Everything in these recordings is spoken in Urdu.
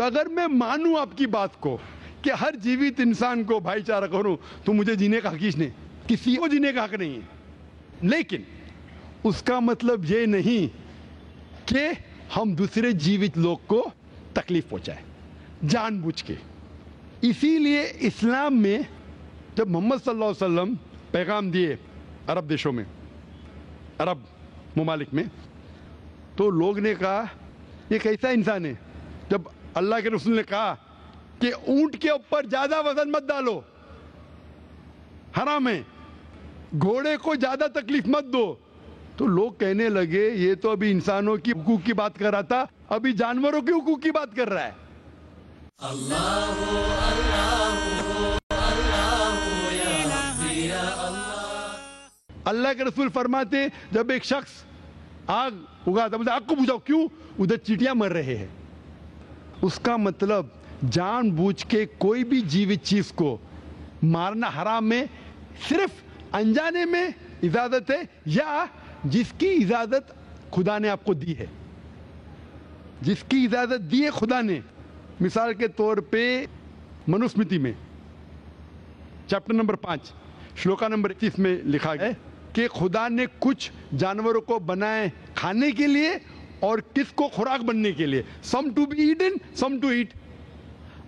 تو اگر میں مانوں آپ کی بات کو کہ ہر جیوت انسان کو بھائی چارہ کروں تو مجھے جینے کا حق نہیں، کسی کو جینے کا حق نہیں ہے، لیکن اس کا مطلب یہ نہیں کہ ہم دوسرے جیوت لوگ کو تکلیف پہنچائیں جان بوجھ کے۔ اسی لیے اسلام میں جب محمد صلی اللہ علیہ وسلم پیغام دیے عرب دیشوں میں، عرب ممالک میں، تو لوگ نے کہا یہ کیسا انسان ہے؟ جب اللہ کے رسول نے کہا کہ اونٹ کے اوپر زیادہ وزن مت ڈالو، حرام ہے، گھوڑے کو زیادہ تکلیف مت دو، تو لوگ کہنے لگے یہ تو ابھی انسانوں کی حقوق کی بات کر رہا تھا، ابھی جانوروں کے حقوق کی بات کر رہا ہے۔ اللہ کے رسول فرماتے جب ایک شخص آگ اگاتا ہے، آگ کو بجھاؤ، کیوں؟ ادھر چیٹیاں مر رہے ہیں۔ اس کا مطلب جان بوجھ کے کوئی بھی جیوت چیز کو مارنا حرام ہے، صرف انجانے میں اجازت ہے یا جس کی اجازت خدا نے آپ کو دی ہے، جس کی اجازت دی ہے خدا نے۔ مثال کے طور پہ منوسمرتی میں چیپٹر نمبر 5 شلوکا نمبر 31 میں لکھا ہے کہ خدا نے کچھ جانوروں کو بنائے کھانے کے لیے اور کس کو خوراک بننے کے لیے، some to be eaten some to eat.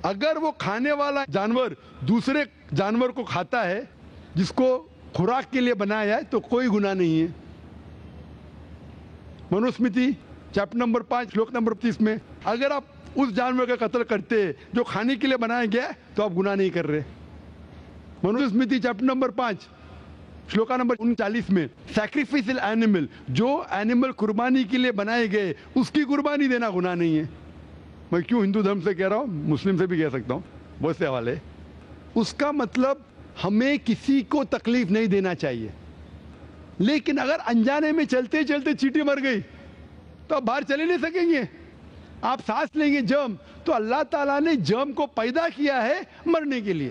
اگر وہ کھانے والا جانور دوسرے جانور کو کھاتا ہے جس کو خوراک کے لیے بنایا ہے تو کوئی گناہ نہیں ہے۔ منوسمرتی چیپٹر نمبر 5 شلوک نمبر 30 میں اگر آپ اس جانور کا قتل کرتے جو کھانے کے لیے بنایا گیا تو آپ گناہ نہیں کر رہے۔ منوسمرتی چیپٹر نمبر 5 شلوکا نمبر 39 میں سیکریفائسل اینیمل، جو اینیمل قربانی کے لیے بنائے گئے اس کی قربانی دینا گناہ نہیں ہے۔ میں کیوں ہندو دھرم سے کہہ رہا ہوں، مسلم سے بھی کہہ سکتا ہوں، بہت سے حوالے۔ اس کا مطلب ہمیں کسی کو تکلیف نہیں دینا چاہیے، لیکن اگر انجانے میں چلتے چلتے چیٹی مر گئی تو آپ باہر چلے نہیں سکیں گے، آپ سانس لیں گے جرم، تو اللہ تعالیٰ نے جرم کو پیدا کیا ہے مرنے کے لیے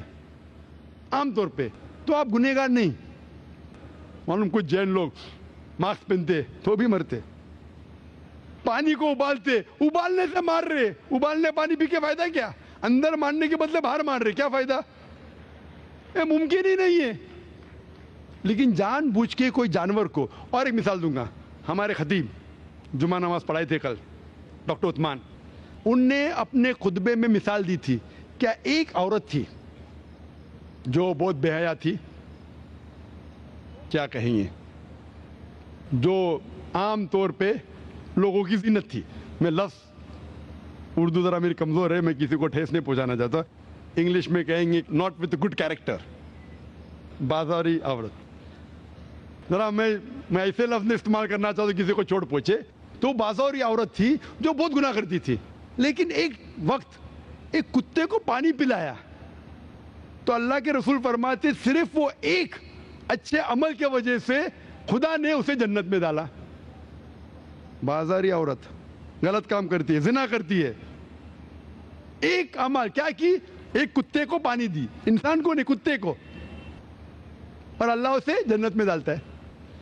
عام طور پہ، تو آپ گنہگار نہیں۔ معلوم کچھ جین لوگ ماسک پہنتے تو بھی مرتے، پانی کو ابالتے، ابالنے سے مار رہے، ابالنے پانی پی کے فائدہ کیا؟ اندر مارنے کے بدلے باہر مار رہے، کیا فائدہ؟ یہ ممکن ہی نہیں ہے۔ لیکن جان بوجھ کے کوئی جانور کو، اور ایک مثال دوں گا، ہمارے خطیب جمعہ نماز پڑھائے تھے کل ڈاکٹر عثمان، ان نے اپنے خطبے میں مثال دی تھی، کیا ایک عورت تھی جو بہت بے حیا تھی، کیا کہیں گے، جو عام طور پہ لوگوں کی زینت تھی۔ میں لفظ اردو ذرا میری کمزور ہے، میں کسی کو ٹھیس نہیں پہنچانا چاہتا، انگلش میں کہیں گے ناٹ وتھ گڈ کیریکٹر، بازاری عورت۔ ذرا میں ایسے لفظ نہیں استعمال کرنا چاہتا کسی کو چوٹ پہنچے، تو بازاری عورت تھی جو بہت گناہ کرتی تھی، لیکن ایک وقت ایک کتے کو پانی پلایا تو اللہ کے رسول فرماتے صرف وہ ایک اچھے عمل کی وجہ سے خدا نے اسے جنت میں ڈالا۔ بازاری عورت غلط کام کرتی ہے، زنا کرتی ہے، ایک عمل کیا کی، ایک کتے کو پانی دی، انسان کو نہیں کتے کو، اور اللہ اسے جنت میں ڈالتا ہے۔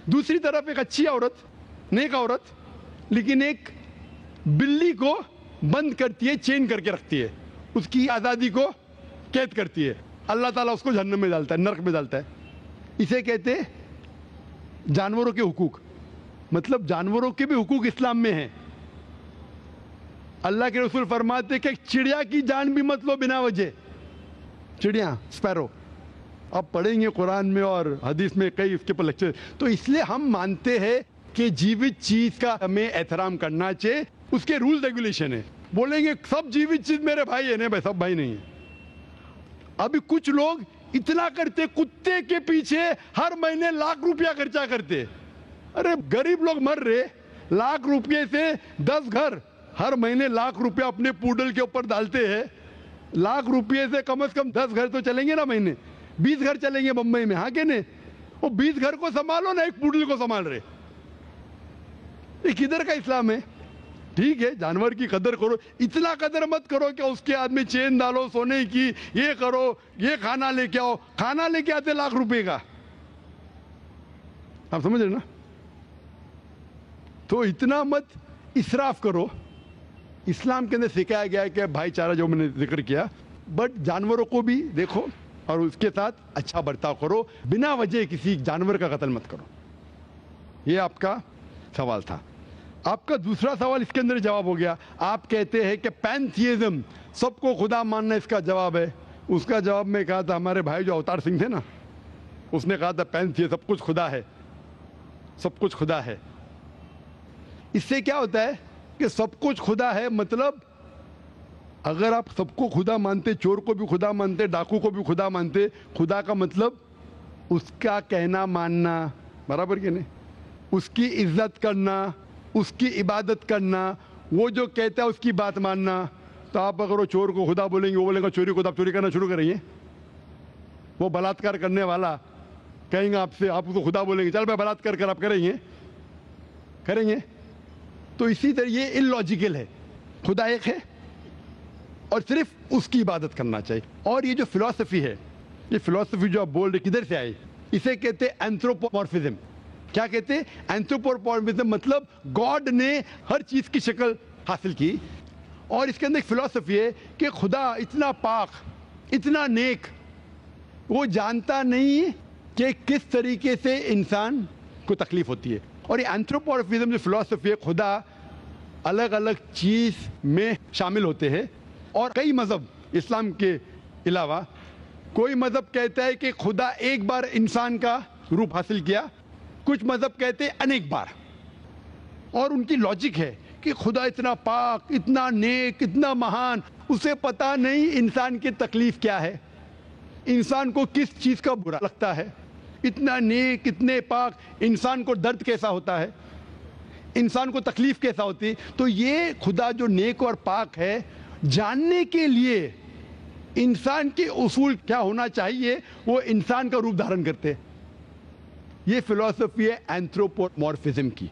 دوسری طرف ایک اچھی عورت، نیک عورت، لیکن ایک بلی کو بند کرتی ہے، چین کر کے رکھتی ہے، اس کی آزادی کو قید کرتی ہے، اللہ تعالیٰ اس کو جہنم میں ڈالتا ہے، نرک میں ڈالتا ہے۔ اسے کہتے جانوروں کے حقوق، مطلب جانوروں کے بھی حقوق اسلام میں ہیں۔ اللہ کے رسول فرماتے کہ چڑیا کی جان بھی مت لو بنا وجہ، چڑیا اسپیرو، آپ پڑھیں گے قرآن میں اور حدیث میں کئی اس کے پر لیکچر۔ تو اس لیے ہم مانتے ہیں کہ جیوت چیز کا ہمیں احترام کرنا چاہیے، اس کے رول ریگولیشن ہے۔ بولیں گے سب جیوت چیز میرے بھائی ہے، نہیں بھائی، سب بھائی نہیں ہے۔ ابھی کچھ لوگ اتنا کرتے، کتے کے پیچھے ہر مہینے لاکھ روپیہ خرچہ کرتے، ارے غریب لوگ مر رہے، لاکھ روپے سے 10 گھر ہر مہینے لاکھ روپیہ اپنے پوڈل کے اوپر ڈالتے ہیں، لاکھ روپے سے کم از کم 10 گھر تو چلیں گے نا مہینے، 20 گھر چلیں گے بمبئی میں، ہاں کہ نہیں؟ وہ 20 گھر کو سنبھالو نا، ایک پوڈل کو سنبھال رہے، یہ کدھر کا اسلام ہے؟ ٹھیک ہے جانور کی قدر کرو، اتنا قدر مت کرو کہ اس کے ہاتھ میں چین ڈالو سونے کی، یہ کرو، یہ کھانا لے کے آؤ، کھانا لے کے آتے لاکھ روپے کا، آپ سمجھ رہے نا؟ تو اتنا مت اسراف کرو، اسلام کے اندر سکھایا گیا ہے کہ بھائی چارہ جو میں نے ذکر کیا, بٹ جانوروں کو بھی دیکھو اور اس کے ساتھ اچھا برتاؤ کرو, بنا وجہ کسی جانور کا قتل مت کرو. یہ آپ کا سوال تھا. آپ کا دوسرا سوال اس کے اندر جواب ہو گیا. آپ کہتے ہیں کہ پینتھیزم, سب کو خدا ماننا اس کا جواب ہے. اس کا جواب میں کہا تھا, ہمارے بھائی جو اوتار سنگھ تھے نا, اس نے کہا تھا پینتھیزم سب کچھ خدا ہے, سب کچھ خدا ہے. اس سے کیا ہوتا ہے کہ سب کچھ خدا ہے, مطلب اگر آپ سب کو خدا مانتے, چور کو بھی خدا مانتے, ڈاکو کو بھی خدا مانتے, خدا کا مطلب اس کا کہنا ماننا, برابر کہ نہیں, اس کی عزت کرنا, اس کی عبادت کرنا, وہ جو کہتا ہے اس کی بات ماننا. تو آپ اگر وہ چور کو خدا بولیں گے, وہ بولیں گے چوری کو, تو آپ چوری کرنا شروع کریں گے. وہ بلاತ್ಕಾರ کرنے والا کہیں گے آپ سے, آپ کو خدا بولیں گے, چل بھائی بلاತ್ಕಾರ کر, آپ کریں گے. تو اسی طرح یہ ان لاجیکل ہے. خدا ایک ہے اور صرف اس کی عبادت کرنا چاہیے. اور یہ جو فلسفی ہے, یہ فلسفی جو آپ بول رہے کدھر سے آئی, اسے کہتے ہیں اینتھروپومورفزم. کیا کہتے ہیں؟ اینتھروپومورفزم, مطلب گاڈ نے ہر چیز کی شکل حاصل کی. اور اس کے اندر ایک فلسفی ہے کہ خدا اتنا پاک, اتنا نیک, وہ جانتا نہیں کہ کس طریقے سے انسان کو تکلیف ہوتی ہے. اور یہ اینتھروپومورفزم جو فلسفی ہے, خدا الگ الگ چیز میں شامل ہوتے ہیں. اور کئی مذہب اسلام کے علاوہ, کوئی مذہب کہتا ہے کہ خدا ایک بار انسان کا روپ حاصل کیا, کچھ مذہب کہتے ہیں انیک بار. اور ان کی لاجک ہے کہ خدا اتنا پاک, اتنا نیک, اتنا مہان, اسے پتہ نہیں انسان کی تکلیف کیا ہے, انسان کو کس چیز کا برا لگتا ہے. اتنا نیک, اتنے پاک, انسان کو درد کیسا ہوتا ہے, انسان کو تکلیف کیسا ہوتی ہے. تو یہ خدا جو نیک اور پاک ہے, جاننے کے لیے انسان کے اصول کیا ہونا چاہیے, وہ انسان کا روپ دھارن کرتے. یہ فلسفی ہے اینتھروپومورفزم کی.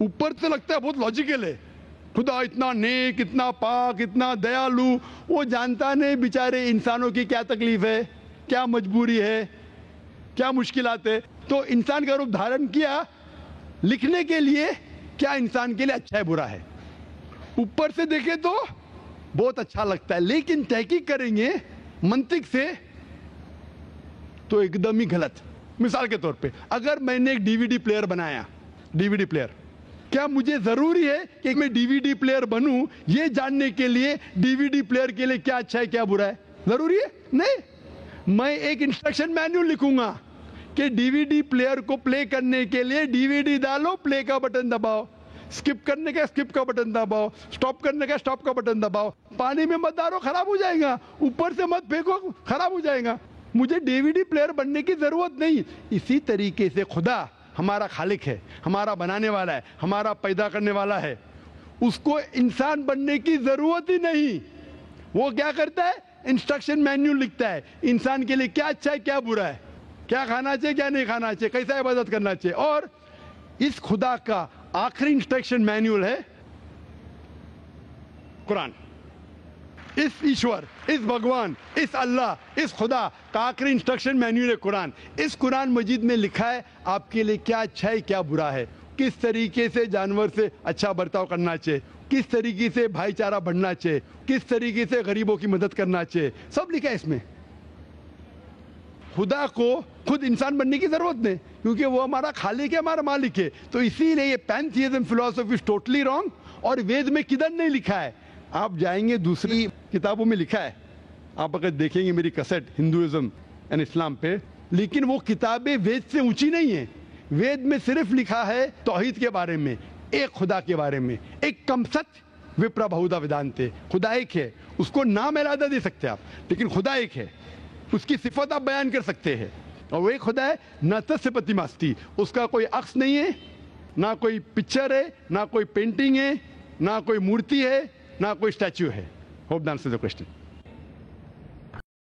اوپر سے لگتا ہے بہت لاجیکل ہے, خدا اتنا نیک, اتنا پاک, اتنا دیالو, وہ جانتا نہیں بیچارے انسانوں کی کیا تکلیف ہے, کیا مجبوری ہے, کیا مشکلات ہے. تو انسان کا روپ دھارن کیا لکھنے کے لیے کیا انسان کے لیے اچھا ہے برا ہے. اوپر سے دیکھیں تو بہت اچھا لگتا ہے, لیکن تحقیق کریں گے منطق سے تو ایک دم ہی غلط. مثال کے طور پہ اگر میں نے ایک ڈی وی ڈی پلیئر بنایا, ڈی وی ڈی پلیئر, کیا مجھے ضروری ہے کہ میں ڈی وی ڈی پلیئر بنوں یہ جاننے کے لیے ڈی وی ڈی پلیئر کے لیے کیا اچھا ہے کیا برا ہے؟ ضروری ہے نہیں. میں ایک انسٹرکشن مینیول لکھوں گا کہ ڈی وی ڈی پلیئر کو پلے کرنے کے لیے ڈی وی ڈی ڈالو, پلے کا بٹن دباؤ, اسکپ کرنے کا اسکپ کا بٹن دباؤ, اسٹاپ کرنے کا اسٹاپ کا بٹن دباؤ. پانی میں مت ڈالو, خراب ہو جائے گا, اوپر سے مت پھینکو, خراب ہو جائے گا. مجھے ڈی وی ڈی پلیئر بننے کی ضرورت نہیں. اسی طریقے سے خدا ہمارا خالق ہے, ہمارا بنانے والا ہے, ہمارا پیدا کرنے والا ہے, اس کو انسان بننے کی ضرورت ہی نہیں. وہ کیا کرتا ہے؟ انسٹرکشن مینیول لکھتا ہے, انسان کے لیے کیا اچھا ہے کیا برا ہے, کیا کھانا چاہیے کیا نہیں کھانا چاہیے, کیسا عبادت کرنا چاہیے. اور اس خدا کا آخری انسٹرکشن مینیول ہے قرآن. اس ایشور, اس بھگوان, اس اللہ, اس خدا کا آخری انسٹرکشن مینیول ہے قرآن. اس قرآن مجید میں لکھا ہے آپ کے لیے کیا اچھا ہے کیا برا ہے, کس طریقے سے جانور سے اچھا برتاؤ کرنا چاہیے, کس طریقے سے بھائی چارہ بڑھنا چاہیے, کس طریقے سے غریبوں کی مدد کرنا چاہیے, سب لکھا ہے اس میں. خدا کو خود انسان بننے کی ضرورت نہیں, کیونکہ وہ ہمارا خالق ہے, ہمارا مالک ہے. تو اسی لیے یہ پینتھیزم فلسفی از ٹوٹلی رانگ. اور وید میں کدھر نہیں لکھا ہے, آپ جائیں گے دوسری کتابوں میں لکھا ہے, آپ اگر دیکھیں گے میری کیسٹ ہندوازم اینڈ اسلام پہ, لیکن وہ کتابیں وید سے اونچی نہیں ہیں. وید میں صرف لکھا ہے توحید کے بارے میں, ایک خدا کے بارے میں, ایک کم ست وپرا بہودا ویدانتے. خدا ایک ہے, اس کو نام علیحدہ دے سکتے آپ, لیکن خدا ایک ہے, اس کی صفت آپ بیان کر سکتے ہیں. اور وہ ایک خدا ہے نہ تسپتی ماستی, اس کا کوئی عکس نہیں ہے, نہ کوئی پکچر ہے, نہ کوئی پینٹنگ ہے, نہ کوئی مورتی ہے, نہ کوئی اسٹیچو ہے. Hope the answers the question.